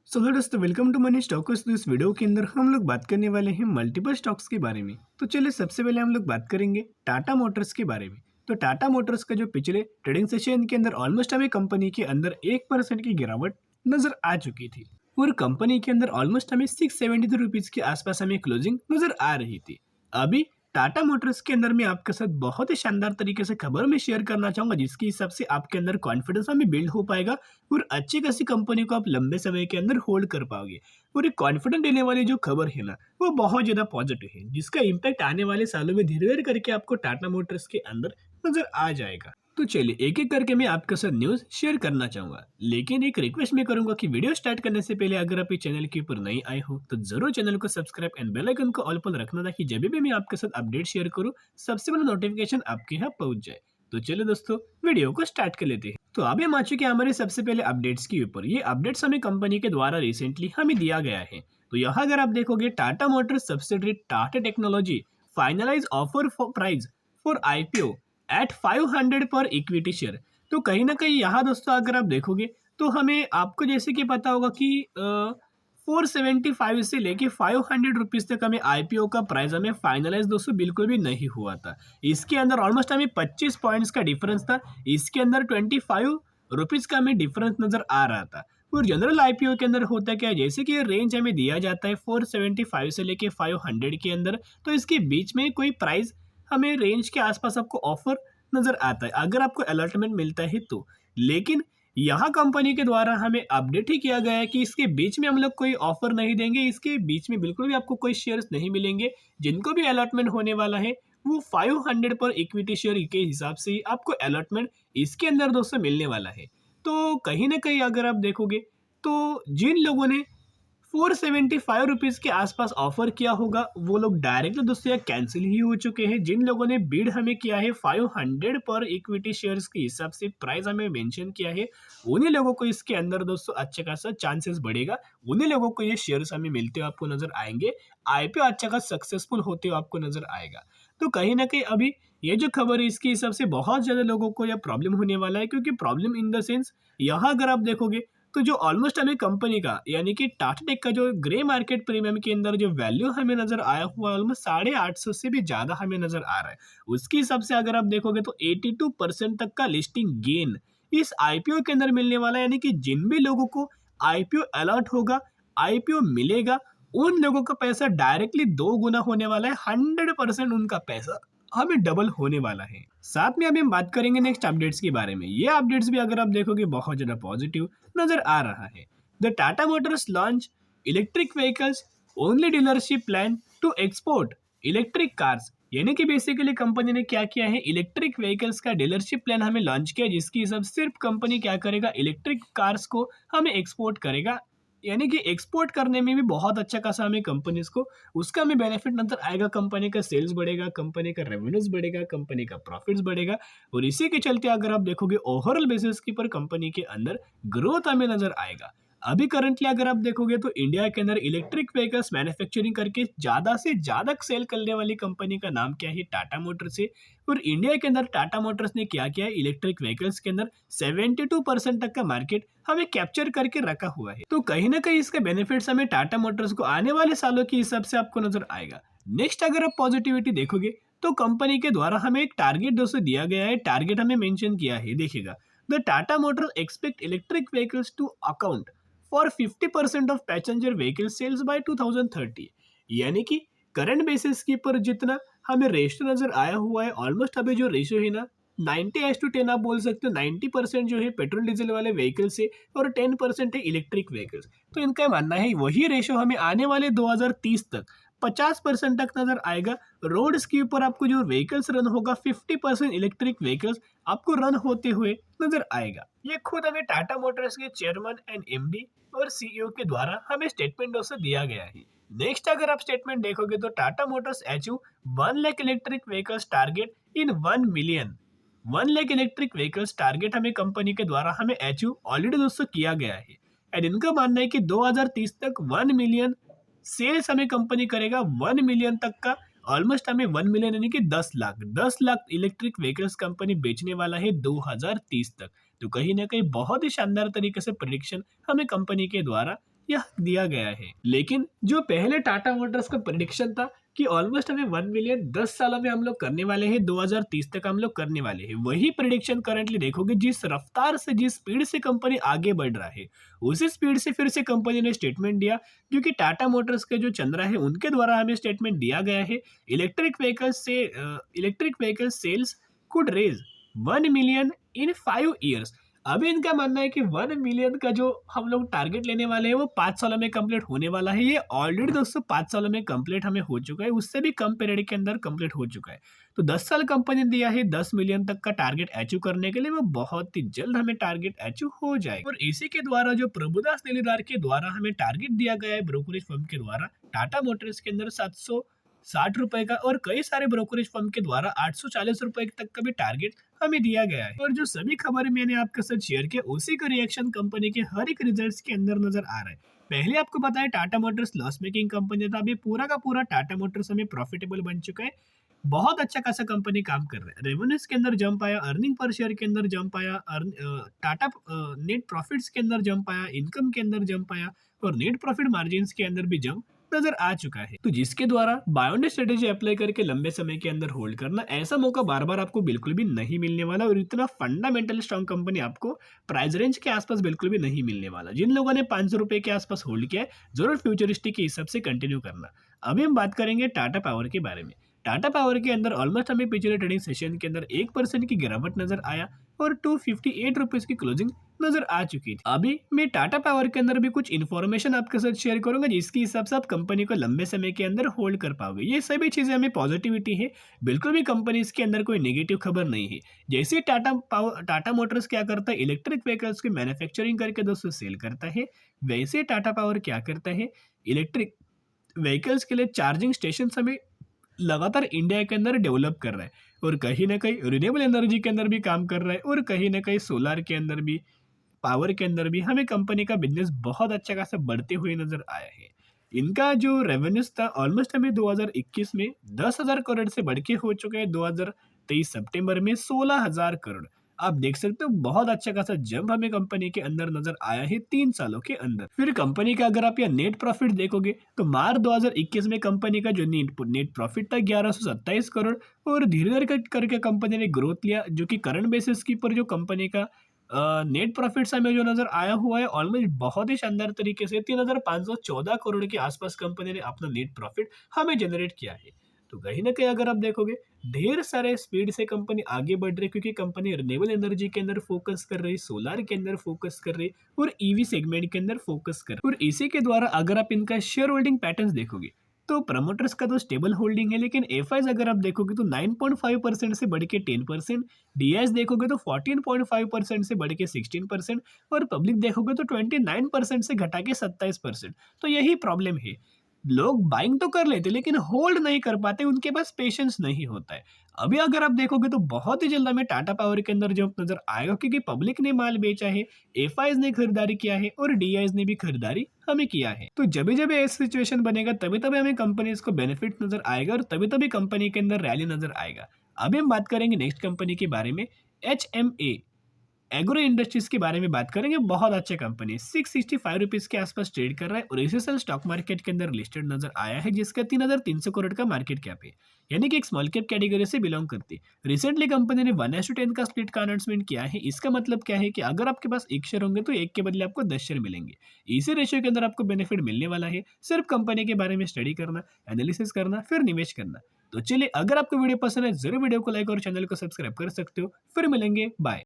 So hello दोस्तों, welcome to money stocks. तो इस वीडियो के अंदर हम लोग बात करने वाले हैं मल्टीपल स्टॉक्स के बारे में। तो चलिए सबसे पहले हम लोग बात करेंगे टाटा मोटर्स के बारे में। तो टाटा मोटर्स का जो पिछले ट्रेडिंग सेशन के अंदर ऑलमोस्ट हमें कंपनी के अंदर 1% की गिरावट नजर आ चुकी थी और कंपनी के अंदर ऑलमोस्ट हमें 673 रुपीज के आसपास हमें क्लोजिंग नजर आ रही थी। अभी टाटा मोटर्स के अंदर मैं आपके साथ बहुत ही शानदार तरीके से खबर में शेयर करना चाहूंगा, जिसके हिसाब से आपके अंदर कॉन्फिडेंस हमें बिल्ड हो पाएगा और अच्छी खासी कंपनी को आप लंबे समय के अंदर होल्ड कर पाओगे। और ये कॉन्फिडेंट देने वाली जो खबर है ना, वो बहुत ज्यादा पॉजिटिव है, जिसका इम्पैक्ट आने वाले सालों में धीरे धीरे करके आपको टाटा मोटर्स के अंदर नजर आ जाएगा। तो चलिए एक एक करके मैं आपके साथ न्यूज शेयर करना चाहूंगा, लेकिन एक रिक्वेस्ट मैं करूंगा कि वीडियो स्टार्ट करने से पहले अगर आप इस चैनल के ऊपर नए आए हो तो जरूर चैनल को सब्सक्राइब एंड बेल आइकन को ऑल पर रखना, ताकि जब भी मैं आपके साथ अपडेट शेयर करूं सबसे पहले नोटिफिकेशन आपके यहाँ पहुंच जाए। तो चलिए दोस्तों, वीडियो को स्टार्ट कर लेते हैं। तो अभी हम आ चुके हैं हमारे सबसे पहले अपडेट्स के ऊपर। ये अपडेट्स हमें कंपनी के द्वारा रिसेंटली हमें दिया गया है। तो यहाँ अगर आप देखोगे, Tata motors subsidiary Tata technology finalize offer for price for IPO at 500 per equity share. तो कहीं ना कहीं यहाँ दोस्तों अगर आप देखोगे तो हमें आपको जैसे कि पता होगा कि 475 से लेके 500 रुपीज तक हमें आईपीओ का प्राइस हमें फाइनलाइज दोस्तों बिल्कुल भी नहीं हुआ था। इसके अंदर ऑलमोस्ट हमें 25 पॉइंट्स का डिफरेंस था। इसके अंदर 25 रुपीज का हमें डिफरेंस नजर आ रहा था। और जनरल आईपीओ के अंदर होता क्या है, जैसे कि रेंज हमें दिया जाता है 475 से लेके 500 के अंदर, तो इसके बीच में कोई प्राइस हमें रेंज के आसपास आपको ऑफर नजर आता है अगर आपको अलॉटमेंट मिलता है तो। लेकिन यहाँ कंपनी के द्वारा हमें अपडेट ही किया गया है कि इसके बीच में हम लोग कोई ऑफर नहीं देंगे, इसके बीच में बिल्कुल भी आपको कोई शेयर्स नहीं मिलेंगे। जिनको भी अलॉटमेंट होने वाला है वो 500 पर इक्विटी शेयर के हिसाब से ही आपको अलॉटमेंट इसके अंदर दोस्तों मिलने वाला है। तो कहीं ना कहीं अगर आप देखोगे तो जिन लोगों ने 475 रुपीज के आसपास ऑफर किया होगा वो लोग डायरेक्टली दोस्तों यहाँ कैंसिल ही हो चुके हैं। जिन लोगों ने बीड हमें किया है 500 पर इक्विटी शेयर्स के हिसाब से प्राइस हमें मेंशन किया है, उन्हीं लोगों को इसके अंदर दोस्तों अच्छे खासा चांसेस बढ़ेगा। उन्हीं लोगों को ये शेयर्स हमें मिलते हुए आपको नजर आएंगे, आईपीओ अच्छा खासा सक्सेसफुल होते हुए आपको नजर आएगा। तो कहीं ना कहीं अभी ये जो खबर है इसके हिसाब से बहुत ज्यादा लोगों को यह प्रॉब्लम होने वाला है, क्योंकि प्रॉब्लम इन द सेंस यहाँ अगर आप देखोगे तो जो ऑलमोस्ट हमें कंपनी का यानी कि टाटा टेक का जो ग्रे मार्केट प्रीमियम के अंदर जो वैल्यू हमें नजर आया हुआ ऑलमोस्ट 850 से भी ज्यादा हमें नजर आ रहा है। उसके हिसाब से अगर आप देखोगे तो 82% तक का लिस्टिंग गेन इस आईपीओ के अंदर मिलने वाला है। यानी कि जिन भी लोगों को आईपीओ अलॉट होगा, आईपीओ मिलेगा, उन लोगों का पैसा डायरेक्टली 2 गुना होने वाला है। 100% उनका पैसा हमें डबल होने वाला है। साथ में अभी हम बात करेंगे नेक्स्ट अपडेट्स के बारे में। ये अपडेट्स भी अगर आप देखोगे बहुत ज्यादा पॉजिटिव नजर आ रहा है। The Tata motors launch electric vehicles only dealership plan to export electric cars. यानी कि बेसिकली कंपनी ने क्या किया है, इलेक्ट्रिक व्हीकल्स का डीलरशिप प्लान हमें लॉन्च किया, जिसकी हिसाब सिर्फ कंपनी क्या करेगा, इलेक्ट्रिक कार्स को हमें एक्सपोर्ट करेगा। यानी कि एक्सपोर्ट करने में भी बहुत अच्छा खासा हमें कंपनीज को उसका हमें बेनिफिट नजर आएगा। कंपनी का सेल्स बढ़ेगा, कंपनी का रेवेन्यूज बढ़ेगा, कंपनी का प्रॉफिट्स बढ़ेगा। और इसी के चलते अगर आप देखोगे ओवरऑल बेसिस की पर कंपनी के अंदर ग्रोथ हमें नजर आएगा। अभी करंटली अगर आप देखोगे तो इंडिया के अंदर इलेक्ट्रिक व्हीकल्स मैन्युफैक्चरिंग करके ज्यादा से ज्यादा सेल करने वाली कंपनी का नाम क्या है, टाटा मोटर्स है। और इंडिया के अंदर टाटा मोटर्स ने क्या किया है, इलेक्ट्रिक व्हीकल्स के अंदर 72% तक का मार्केट हमें कैप्चर करके रखा हुआ है। तो कहीं ना कहीं इसका बेनिफिट्स हमें टाटा मोटर्स को आने वाले सालों के हिसाब से आपको नजर आएगा। नेक्स्ट अगर आप पॉजिटिविटी देखोगे तो कंपनी के द्वारा हमें एक टारगेट दोस्तों दिया गया है, टारगेट हमें मेंशन किया है। देखिएगा, the Tata motors expect electric vehicles to account for 50% of passenger vehicle sales by 2030। यानी कि करंट बेसिस के पर जितना हमें रेशियो नजर आया हुआ है, ऑलमोस्ट अभी जो रेशियो है ना 90:10 आप बोल सकते हो। 90% जो है पेट्रोल डीजल वाले व्हीकल से और 10% है इलेक्ट्रिक व्हीकल्स। तो इनका मानना है वही रेशियो हमें आने वाले 2030 तक 50% तक नजर आएगा। रोड्स के ऊपर आपको जो व्हीकल्स रन होगा 50% इलेक्ट्रिक व्हीकल्स आपको रन होते हुए नजर आएगा। ये खुद हमें टाटा मोटर्स के चेयरमैन एंड एमडी और सीईओ के द्वारा हमें स्टेटमेंट दोस्तों दिया गया है। नेक्स्ट अगर आप स्टेटमेंट देखोगे तो Tata motors achieve 1 lakh electric vehicles target in 1 lakh electric vehicles target हमें कंपनी के द्वारा हमें अचीव ऑलरेडी दोस्तों किया गया है। एंड इनका मानना है कि 2030 तक 1 मिलियन सेल्स हमें कंपनी करेगा। 1 मिलियन तक का ऑलमोस्ट हमें 1 मिलियन यानी कि 10 लाख इलेक्ट्रिक व्हीकल्स कंपनी बेचने वाला है 2030 तक। तो कहीं ना कहीं बहुत ही शानदार तरीके से प्रेडिक्शन हमें कंपनी के द्वारा यह दिया गया है। लेकिन जो पहले टाटा मोटर्स का प्रेडिक्शन था कि ऑलमोस्ट हमें 1 मिलियन 10 सालों में हम लोग करने वाले हैं, 2030 तक हम लोग करने वाले हैं, वही प्रेडिक्शन करंटली देखोगे जिस रफ्तार से, जिस स्पीड से कंपनी आगे बढ़ रहा है, उसी स्पीड से फिर से कंपनी ने स्टेटमेंट दिया, जो कि टाटा मोटर्स के जो चंद्रा है उनके द्वारा हमें स्टेटमेंट दिया गया है। Electric vehicle sales could raise 1 million in 5 years. अभी इनका मानना है कि 1 मिलियन का जो हम लोग टारगेट लेने वाले हैं वो 5 सालों में कंप्लीट होने वाला है। ये ऑलरेडी दोस्तों 5 सालों में कंप्लीट हमें हो चुका है, उससे भी कम पीरियड के अंदर कंप्लीट हो चुका है। तो 10 साल कंपनी ने दिया है 10 मिलियन तक का टारगेट अचीव करने के लिए, वो बहुत ही जल्द हमें टारगेट अचीव हो जाएगा। और इसी के द्वारा जो प्रभुदास लेलीदार के द्वारा हमें टारगेट दिया गया है ब्रोकरेज फर्म के द्वारा, टाटा मोटर्स के अंदर 760 रुपए का, और कई सारे ब्रोकरेज फर्म के द्वारा 840 रुपए तक का भी टारगेट हमें दिया गया है। और जो सभी खबर मैंने आपके साथ शेयर किया, उसी का रिएक्शन कंपनी के हर एक रिजल्ट्स के अंदर नजर आ रहा है। पहले आपको पता है Tata Motors loss making company था, अभी पूरा का पूरा टाटा मोटर्स हमें प्रॉफिटेबल बन चुका है। बहुत अच्छा खासा कंपनी काम कर रहा है, रेवेन्यूज के अंदर जंप आया, अर्निंग पर शेयर के अंदर जंप आया, टाटा नेट प्रॉफिट्स के अंदर जंप आया, इनकम के अंदर जंप आया, और नेट प्रॉफिट मार्जिन के अंदर भी जंप नजर आ चुका है। तो जिसके द्वारा बायोनिक स्ट्रेटेजी अप्लाई करके लंबे समय के अंदर होल्ड करना, ऐसा मौका बार बार आपको बिल्कुल भी नहीं मिलने वाला, और इतना फंडामेंटल स्ट्रॉन्ग कंपनी आपको प्राइस रेंज के आसपास बिल्कुल भी नहीं मिलने वाला। जिन लोगों ने 500 रुपए के आसपास होल्ड किया है, जरूर फ्यूचरिस्टिक के हिसाब से कंटिन्यू करना। अभी हम बात करेंगे टाटा पावर के बारे में। टाटा पावर के अंदर ऑलमोस्ट हमें पिछले ट्रेडिंग सेशन के अंदर 1% की गिरावट नजर आया, और 258 रुपीज की क्लोजिंग नजर आ चुकी थी। अभी मैं टाटा पावर के अंदर भी कुछ इन्फॉर्मेशन आपके साथ शेयर करूंगा, जिसके हिसाब से आप कंपनी को लंबे समय के अंदर होल्ड कर पाओगे। ये सभी चीजें हमें पॉजिटिविटी है, बिल्कुल भी कंपनी के अंदर कोई नेगेटिव खबर नहीं है। जैसे टाटा मोटर्स क्या करता है, इलेक्ट्रिक व्हीकल्स की मैन्युफैक्चरिंग करके दोस्तों सेल करता है, वैसे टाटा पावर क्या करता है, इलेक्ट्रिक व्हीकल्स के लिए चार्जिंग स्टेशन हमें लगातार इंडिया के अंदर डेवलप कर रहा है, और कहीं ना कहीं रिन्यूएबल एनर्जी के अंदर भी काम कर रहा है, और कहीं ना कहीं सोलर के अंदर भी, पावर के अंदर भी हमें कंपनी का बिजनेस बहुत अच्छा खासा बढ़ते हुए नजर आया है। इनका जो रेवेन्यूज था ऑलमोस्ट हमें 2021 में 10,000 करोड़ से बढ़ के हो चुका है 2023 सितंबर में 16,000 करोड़। आप देख सकते हो बहुत अच्छा खासा जंप हमें कंपनी के अंदर नजर आया है 3 सालों के अंदर। फिर कंपनी का अगर आप यह नेट प्रॉफिट देखोगे, तो मार्च 2021 में कंपनी का जो नेट प्रॉफिट था 1127 करोड़, और धीरे धीरे करके कंपनी ने ग्रोथ लिया, जो कि करंट बेसिस की पर जो कंपनी का नेट प्रॉफिट हमें जो नजर आया हुआ है ऑलमोस्ट बहुत ही शानदार तरीके से 3,514 करोड़ के आसपास कंपनी ने अपना नेट प्रॉफिट हमें जनरेट किया है। तो कहीं ना कहीं अगर आप देखोगे, ढेर सारे स्पीड से कंपनी आगे बढ़ रही है, क्योंकि कंपनी रिन्यूएबल एनर्जी के अंदर फोकस कर रही, सोलर के अंदर फोकस कर रही, और ईवी सेगमेंट के अंदर फोकस कर रही। और इसी के द्वारा अगर आप इनका शेयर होल्डिंग पैटर्न देखोगे, तो प्रमोटर्स का तो स्टेबल होल्डिंग है, लेकिन एफआईज अगर आप देखोगे तो 9.5% से बढ़ के 10%, डीआईएस देखोगे तो 14.5% से बढ़ के 16%, और पब्लिक देखोगे तो 29% से घटा के 27%। तो यही प्रॉब्लम है, लोग बाइंग तो कर लेते लेकिन होल्ड नहीं कर पाते, उनके पास पेशेंस नहीं होता है। अभी अगर आप देखोगे तो बहुत ही जल्द हमें टाटा पावर के अंदर जंप नजर आएगा, क्योंकि पब्लिक ने माल बेचा है, एफआईज ने खरीदारी किया है, और डीआईज ने भी खरीदारी हमें किया है। तो जब जब ऐसा सिचुएशन बनेगा, तभी तभी हमें कंपनीज को बेनिफिट नजर आएगा, और तभी तभी कंपनी के अंदर रैली नजर आएगा। अभी हम बात करेंगे नेक्स्ट कंपनी के बारे में, HMA एग्रो इंडस्ट्रीज के बारे में बात करेंगे। बहुत अच्छे कंपनी 665 रुपीज के आसपास ट्रेड कर रहा है, और एसएसएल स्टॉक मार्केट के अंदर लिस्टेड नजर आया है, जिसका 3,300 करोड़ का मार्केट कैप है, यानी कि एक स्मॉल कैप कैटेगरी से बिलोंग करती है। रिसेंटली कंपनी ने 1:10 का स्प्लिट का अनाउंसमेंट किया है। इसका मतलब क्या है कि अगर आपके पास 1 शेयर होंगे तो 1 के बदले आपको 10 शेयर मिलेंगे। इसी रेशियो के अंदर आपको बेनिफिट मिलने वाला है। सिर्फ कंपनी के बारे में स्टडी करना, एनालिसिस करना, फिर निवेश करना। तो चलिए, अगर आपको वीडियो पसंद है जरूर वीडियो को लाइक और चैनल को सब्सक्राइब कर सकते हो। फिर मिलेंगे, बाय।